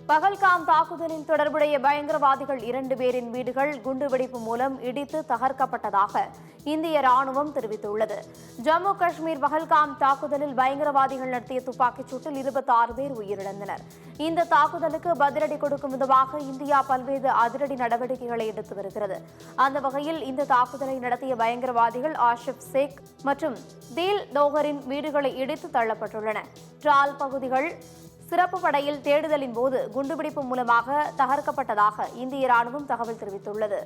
பகல்காம் தாக்குதலில் தொடர்புடைய பயங்கரவாதிகள் 2 பேரின் வீடுகள் குண்டுவெடிப்பு மூலம் இடித்து தகர்க்கப்பட்டதாக இந்திய ராணுவம் தெரிவித்துள்ளது. ஜம்மு காஷ்மீர் பகல்காம் தாக்குதலில் பயங்கரவாதிகள் நடத்திய துப்பாக்கிச் சூட்டில் 26 பேர் உயிரிழந்தனர். இந்த தாக்குதலுக்கு பதிலடி கொடுக்கும் விதமாக இந்தியா பல்வேறு அதிரடி நடவடிக்கைகளை எடுத்து வருகிறது. அந்த வகையில் இந்த தாக்குதலை நடத்திய பயங்கரவாதிகள் ஆஷிப் ஷேக் மற்றும் தீல் டோகரின் வீடுகளை இடித்து தள்ளப்பட்டுள்ளன. டிரால் பகுதிகள் சிறப்பு படையில் தேடுதலின் போது குண்டுவெடிப்பு மூலமாக தகர்க்கப்பட்டதாக இந்திய ராணுவம் தகவல் தெரிவித்துள்ளது.